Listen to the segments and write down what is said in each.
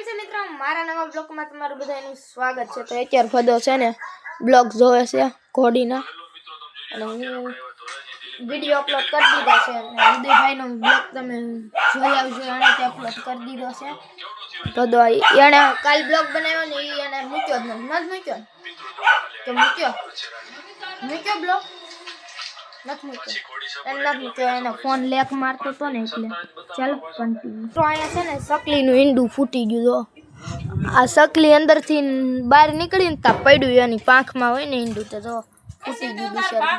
છે મિત્રો, મારા નવા બ્લોગમાં તમારું બધાનું સ્વાગત છે। તો અત્યારે ફદો છે ને બ્લોગ જોવે છે ઘોડીના, અને હું વિડીયો અપલોડ કરી દીધા છે અને ઉદયભાઈનો બ્લોગ તમે જોઈ આવજો, એને તે અપલોડ કરી દીધો છે। ફદો એને કાલ બ્લોગ બનાવ્યો ને એને મૂક્યો જ નથી મૂક્યો બ્લોગ નથી મૂક્યો એને ફોન લેક મારતો હતો ને એટલે ચાલો કન્ટિન્યુ। તો અહીંયા છે ને સકલીનું ઈંડું ફૂટી ગયું। જો આ સકલી અંદરથી બહાર નીકળીને તા પડ્યું, એની પાંખમાં હોય ને ઈંડું તો જો ફૂટી ગયું બિચારી,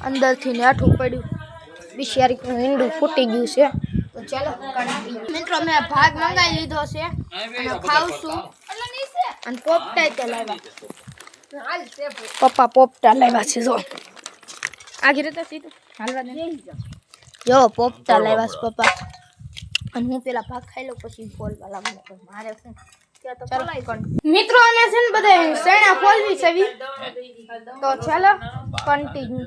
અંદરથી ને આઠું પડ્યું બિચારીનું ઈંડું ફૂટી ગયું છે। તો ચાલો કન્ટિન્યુ। મિત્રો મેં ભાગ મંગાવી લીધો છે અને ખાઉં છું, અને પોપટા લાવ્યા, પપ્પા પોપટા લાવ્યા છે। જો આખી રીતે સીધું હાલવા દે, જો પોપટા લાવ્યા છે પપ્પા, અને હું પેલા ભાગ ખાઈ લઉં પછી બોલવા લાગુ મારે છે। મિત્રો અને છે ને બધા સેણા ફોલવી છે, તો ચાલો કન્ટિન્યુ।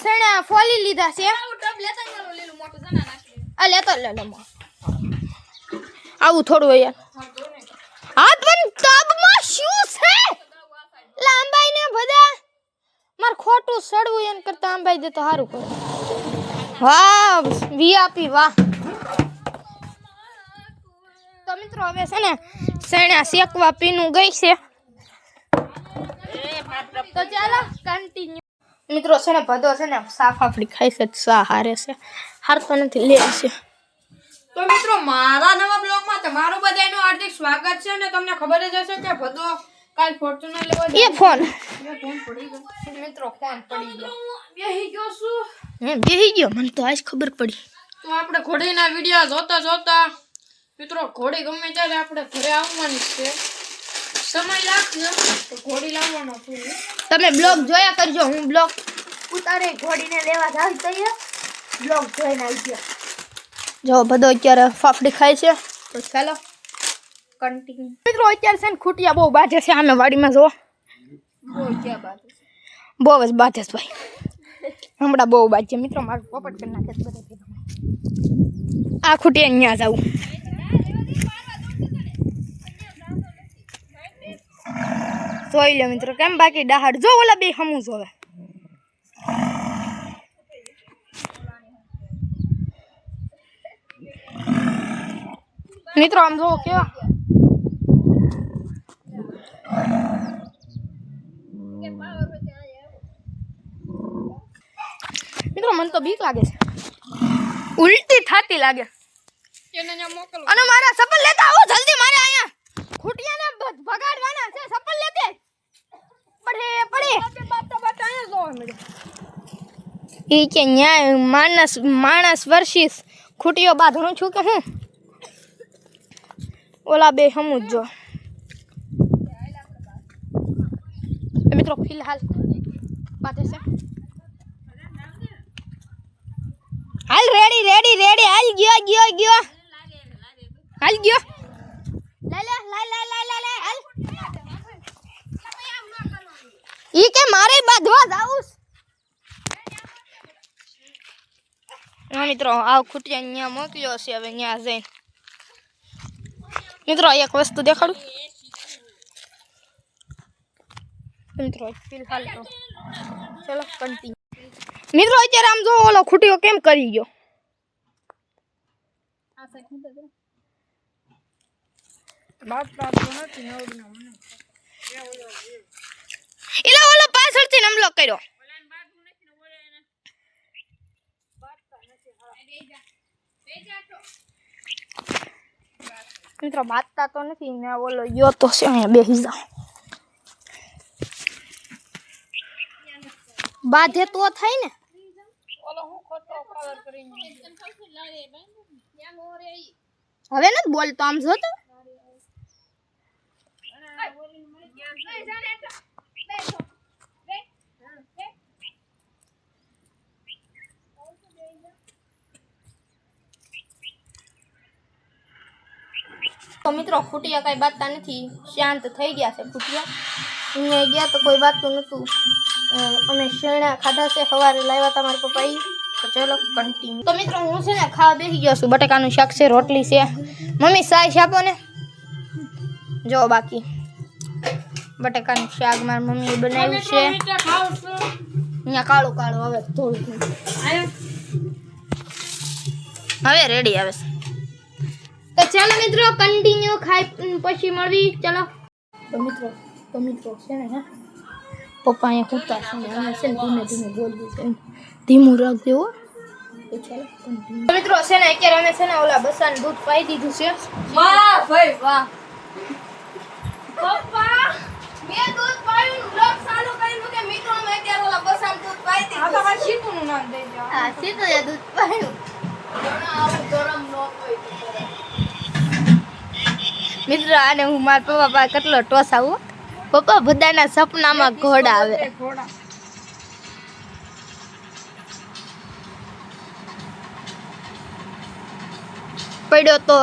સેણા ફોલી લીધા છે, આ લેતો લે આવું થોડું હોય હાથ પણ ટબમાં શું છે લાંબાઈ ને બધા માર ખોટું સડવું એન કરતા આંબાઈ દે તો સારું પડે। વાહ વીઆપી વાહ। તો મિત્રો હવે છે ને સેણા શેકવા પીનું ગઈ છે, તો ચાલો કન્ટિન્યુ। મિત્રો છે ને ભદો છે ને સાફ આપડી ખાઈ છે, સા હારે છે, હારતો નથી લે છે। તો મિત્રો મારા નવા બ્લોગમાં તમારું બધાનું હાર્દિક સ્વાગત છે, અને તમને ખબર જ હશે કે ભદો કાલ ફોર્ચ્યુનર લેવા એ ફોન પડી ગયો મિત્રો, ફોન પડી ગયો, બેહી ગયો છું બેહી ગયો, મને તો આજ ખબર પડી। તો આપણે ઘોડીના વિડિયો જોતા મિત્રો ઘોડી ગમે ત્યારે આપણે ઘરે આવવાની છે, સમય લાગશે તો ઘોડી લાવવાનો છું। તમે બ્લોગ જોયા કરજો, હું બ્લોગ ઉતારે ઘોડીને લેવા જાવ તો બ્લોગ જોઈને આવી ગયો। જો બધો અત્યારે ફાફડી ખાય છે, તો ચાલો કન્ટિન્યુ। મિત્રો અત્યારે છે ને ખૂટિયા બહુ બાજે છે, આમે વાડીમાં જો બહુ જ બાજે છે ભાઈ, હમણાં બહુ બાજે મિત્રો, મારું પોપટ કરી નાખે છે બધા આ ખૂટિયા અહીંયા જાવું। જોઈ લો મિત્રો કેમ બાકી ડહાડ જો ઓલા બે હમું જોવે। મિત્રો આમ જો કેવા મિત્રો મને તો બીક લાગે છે, ઉલટી થાતી લાગે, અને મારા ચપ્પલ લેતા આવો જલ્દી, મારે અહીંયા ખૂટિયાને ભગાડવાના છે, ચપ્પલ લેતે પડે ઈ કે ન્યાય માણસ વર્ષિસ ખૂટીઓ બાંધણું છું કે હું ઓલા બે હમું જ જો। મિત્રો ફિલહાલ બાતે છે, હાલ રેડી હાલ ગયો હાલ ગયો લે હાલ ઈ કે મારે બાંધવા જાવું। હા મિત્રો આ ખૂટિયા અહીંયા મોકલ્યો છે, હવે અહીંયા જઈને મિત્રો એક વસ્તુ દેખાડું મિત્રો ફિલહાલ તો ચલો કન્ટિન્યુ। મિત્રો અત્યારે આમ જો ઓલો ખૂટિયો કેમ કરી ગયો, એટલે ઓલો પાછળથી હમલો કર્યો। મિત્રો બાતતા તો નથી ને ઓલો ગયો તો છે, અહીંયા બેસી જાઓ, બાધે તો થાય ને હવે નથી બોલતો આમ જો તો તો મિત્રો ખૂટિયા કાંઈ બાતતા નથી, શાંત થઈ ગયા છે ખૂટિયા. અહીંયા ગયા તો કોઈ બાતતું નહોતું. અમે શેરણા ખાધા છે, સવારે લાવ્યા હતા મારા પપ્પાએ. તો ચલો કન્ટિન્યુ. તો મિત્રો હું છે ને ખાવા બેસી ગયો છું. બટાકાનું શાક છે, રોટલી છે. મમ્મી સાઈઝ આપો ને. જો બાકી બટાકાનું શાક મારી મમ્મીએ બનાવ્યું છે. અહીંયા કાળું કાળું હવે થોડું હવે રેડી આવે છે. તો ચાલો મિત્રો કન્ટિન્યુ ખાઈ પછી મળવી. ચાલો તો મિત્રો છે ને પપ્પા અહીંયા ખૂટતા છે ને અમે છે ને ધીમે ધીમે બોલવું છે, ધીમું રાખજો. તો ચાલો કન્ટિન્યુ. તો મિત્રો છે ને અત્યારે અમે છે ને ઓલા બસાનું દૂધ પાઈ દીધું છે. વાહ ભાઈ વાહ. પપ્પા મેં દૂધ પાયું, બ્લોગ ચાલુ કર્યું કે મિત્રો અમે અત્યારે ઓલા બસાનું દૂધ પાઈ દીધું. આ તમારે શીતુનું નામ દેજો. હા સીધું દૂધ પાયું. ગરમ ન હોય મિત્રો. આને હું મારા પપ્પા પાસે કેટલો ટોસ આવું. પપ્પા બધાના સપનામાં ઘોડા આવે. ઘોડા પડ્યો તો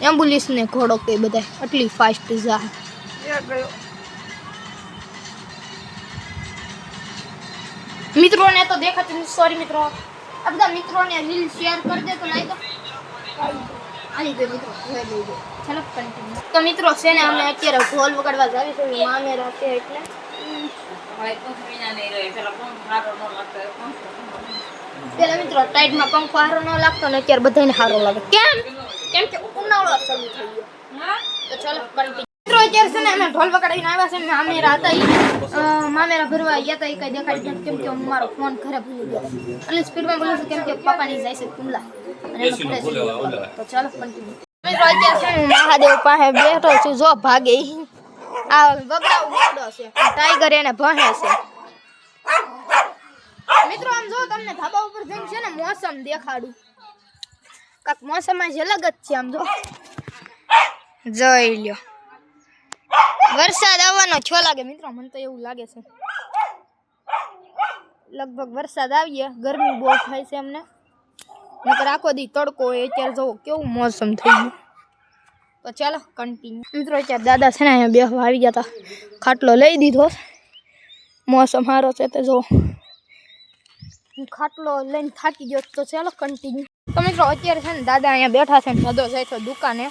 એમ્બ્યુલન્સ ને ઘોડો કે બધા આટલી ફાસ્ટ જા. મિત્રોને તો દેખાતું નથી, સોરી મિત્રો. આ બધા મિત્રોને રીલ શેર કરી દે તો લાઈ દો. આલી દે મિત્રો, હવે લઈ દે. ચાલો કન્ટિન્યુ. તો મિત્રો છે ને અમે અત્યારે ઢોલ વગાડવા જાવી છે. મામેરા છે એટલે પેલા મિત્રો ટાઈટમાં પંખો હારો ન લાગતો ને અત્યારે બધાને હારો લાગે. કેમ કે ઉનાળો શરૂ થઈ ગયો. તો ચાલો કન્ટિન્યુ. મિત્રો અત્યારે છે ને અમે ઢોલ વગાડીને આવ્યા છે. મામેરા હતા મામેરા ભરવા ગયા હતા. એ કઈ દેખાડી નથી કેમ કે મારો ફોન ઘરે ભૂલી ગયો એટલે સ્પીડમાં બોલું છું કેમ કે પપ્પાની જાય છે કુંડલા અને એનો ફ્રેશ. તો ચાલો કન્ટિન્યુ. મિત્રો અત્યારે છે ને મહાદેવ પાસે બેઠો છું. જો ભાગે આ બગડાવ મોડો છે, ટાઈગર એને ભહે છે. મિત્રો આમ જો તમને ધાબા ઉપર જઈને છે ને મોસમ દેખાડું. કાક મોસમમાં જ અલગ જ છે. આમ જો જોઈ લ્યો, વરસાદ આવવાનો છો લાગે મિત્રો. મને તો એવું લાગે છે લગભગ વરસાદ આવીએ. ગરમી બહુ થાય છે અમને, નકર આખો દી તડકો હોય. અત્યારે જો કેવું મોસમ થઈ ગયું. તો ચાલો કન્ટિન્યુ. મિત્રો અત્યારે દાદા છે ને અહીંયા બેસવા આવી ગયા હતા. ખાટલો લઈ દીધો. મોસમ સારો છે તે જો ખાટલો લઈને થાકી ગયો. તો ચાલો કન્ટિન્યુ. તો મિત્રો અત્યારે છે ને દાદા અહીંયા બેઠા છે ને ધધો જાય તો દુકાને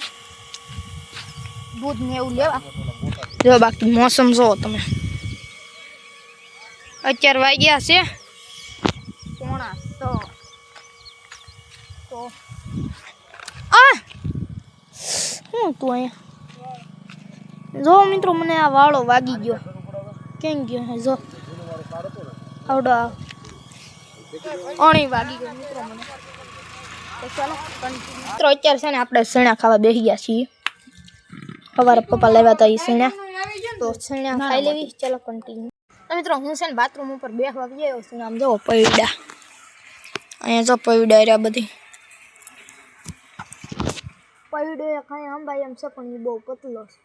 દૂધ ને એવું લેવા. જો બાકી મોસમ જો તમે, અત્યારે વાગ્યા છે 6:45. તો આ શું તું અહીંયા જો મિત્રો મને આ વાળો વાગી ગયો. કેમ ગયો હે જો આવડો અણી વાગી ગયો મિત્રો મને. તો ચાલો કન્ટિન્યુ. મિત્રો અત્યારે છે ને આપણે સણા ખાવા બેસી ગયા છીએ. સવારે પપ્પા લાવ્યા હતા એ સણા, તો સણા ખાઈ લેવી. ચાલો કન્ટિન્યુ. તો મિત્રો હું છે ને બાથરૂમ ઉપર બેસવા ગયો છું. આમ જો પૈડા અહીંયા જો પૈડા રહ્યા બધી પૈડે કાંઈ અંબાઈ એમ છે પણ એ બહુ પતલો છે.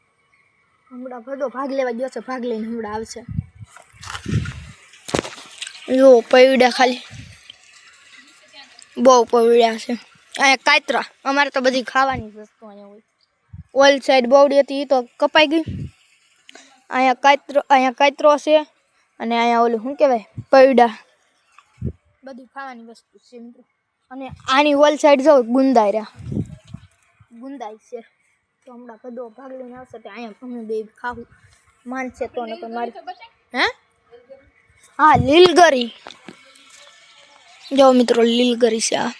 હમણાં બધો ભાગ લેવા ગયો છે, ભાગ લઈને હમણાં આવશે. જો પૈડા ખાલી બહુ પૈડા છે. અહીંયા કાતરા અમારે તો બધી ખાવાની વસ્તુ અહીંયા હોય. ઓલ સાઈડ બોવડી હતી એ તો કપાઈ ગઈ. અહીંયા કાતરો છે અને અહીંયા ઓલું શું કહેવાય પૈડા, બધી ખાવાની વસ્તુ છે મિત્રો. અને આની ઓલ સાઈડ જો ગુંદાઈ છે. તો હમણાં બધો ભાગ લઈને આવશે તે અહીંયા અમે બે ખાવું માનશે તો ને તો મારી હે હા લીલગરી. જો મિત્રો લીલગરી છે આ.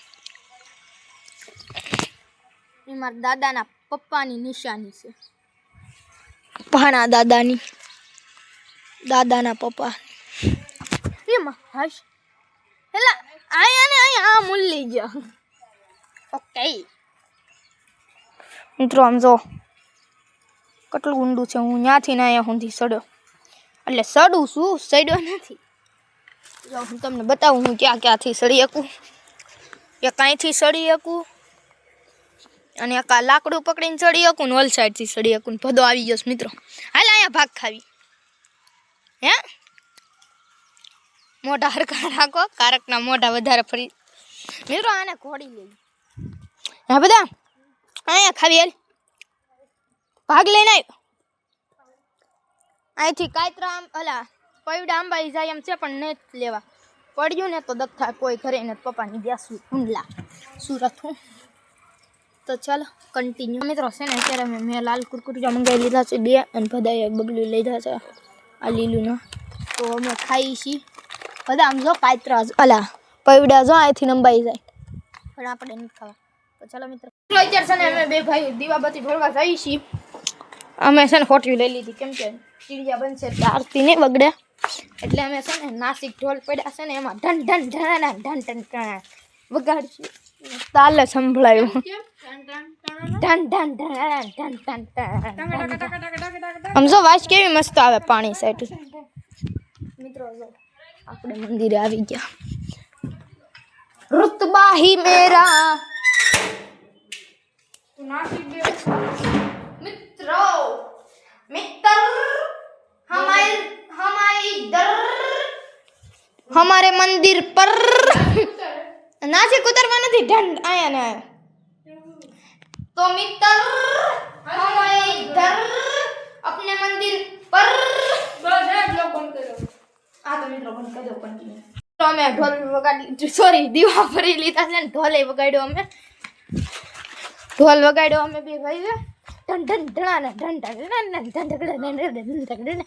એ મારા દાદાના પપ્પાની નિશાની છે. ભાણા દાદાના પપ્પા એમાં હાશ હેલા અહીંયા ને અહીંયા આ મૂલી ગયો. ઓકે મિત્રો આમ જો કેટલું ઊંડું છે. હું ત્યાંથી ને અહીંયા સુધી સડ્યો એટલે સડું છું, સડ્યો નથી. જો હું તમને બતાવું હું ક્યાંથી સડી શકું. એ કાંઈથી સડી શકું અને એક આ લાકડું પકડીને ચડી શકું ને ઓલ સાઈડથી સડી શકું. ભદો આવી ગયો મિત્રો. હાલ અહીંયા ભાગ ખાવી હે મોઢા હરખા રાખો, કારકના મોઢા વધારે ફરી મિત્રો. આને ઘોડી લેવી. હા બધા અહીંયા ખાવી હાલ ભાગ લઈને આવ્યો અહીંથી કાયત્રા અલા પૈડા આંબાઈ જાય એમ છે પણ નહીં લેવા પડ્યું ને તો દત્તા કોઈ ઘરે ને પપ્પાની ગયા હુંડલા સુરત હું તો ચાલો કન્ટિન્યુ મિત્રો છે ને અત્યારે મેં લાલ કુરકુરિયા મંગાવી લીધા છે 2 અને બધાએ બબલું લીધા છે આ લીલુંના તો અમે ખાઈ છીએ બધા આમ જો કાયત્રા અલા પૈડા જો અહીંથી નંબાઈ જાય પણ આપણે નથી ખાવા તો ચાલો મિત્રો અત્યારે છે ને અમે બે ભાઈ દીવાબત્તી ઢોળવા જઈએ છીએ અમે છે ને હોટલ લઈ લીધી કેમ કે ચીડિયા બનશે એટલે આરતી નહીં બગડે એટલે અમે છે ને નાસિક ઢોલ પડ્યા છે ને એમાં ઢન ઢન ઢણ ઢન ઢન ઢણ વગાડશું તાલે સંભળાયું ઢન ઢન ઢણ ઢન ઢન આમ જો વાસ કેવી મસ્ત આવે પાણી સાઈડ મિત્રો જો આપણે મંદિરે આવી ગયા रुतबा ही मेरा मित्रो मित्र हमारे मंदिर पर नासिक उतरवा નથી ઢંડ આયા ને તો મિત્ર हमारे इधर अपने मंदिर पर બસ એક લો બંધ કર્યો આ તો મિત્રો બંધ કરી દો કન્ટિન્યુ તો અમે ઢોલ વગાડી સોરી દીવા ફરી લીધા છે ને ઢોલે વગાડ્યો અમે ઢોલ વગાડ્યો અમે બે ભાઈ ઢન ઢન ઢણા ઢન ઢન ઢન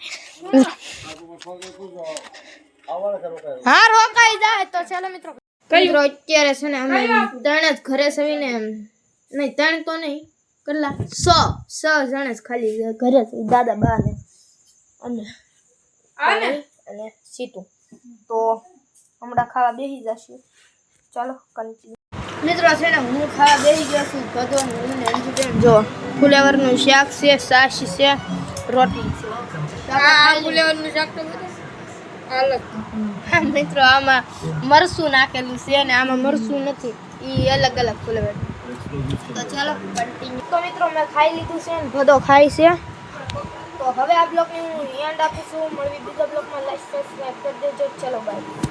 હા રોકાઈ જાય તો ચાલો મિત્રો મિત્રો અત્યારે છે ને અમે ત્રણ જ ઘરે સવીને નહીં ત્રણ તો નહીં કેટલા 100 જણે જ ખાલી ઘરે છે દાદા બા ને અને સીતું તો હમણાં ખાવા બેસી જશું ચાલો કન્ટિન્યુ મિત્રો છે ને હું ખાવા બેસી ગયો છું બધો હું ને અંજુબેન જો ફુલેવરનું શાક છે સાસ છે રોટી છે આ ફુલેવરનું શાક તો બધું અલગ મિત્રો આમાં મરસું નાખેલું છે અને આમાં મરસું નથી એ અલગ અલગ ફુલેવર તો ચાલો કન્ટિન્યુ તો મિત્રો મેં ખાઈ લીધું છે ને બધો ખાઈ છે તો હવે આ બ્લોગને હું એન્ડ આપું છું મળવી બીજા બ્લોગમાં લાઈક સબસ્ક્રાઈબ કરી દેજો ચલો બાય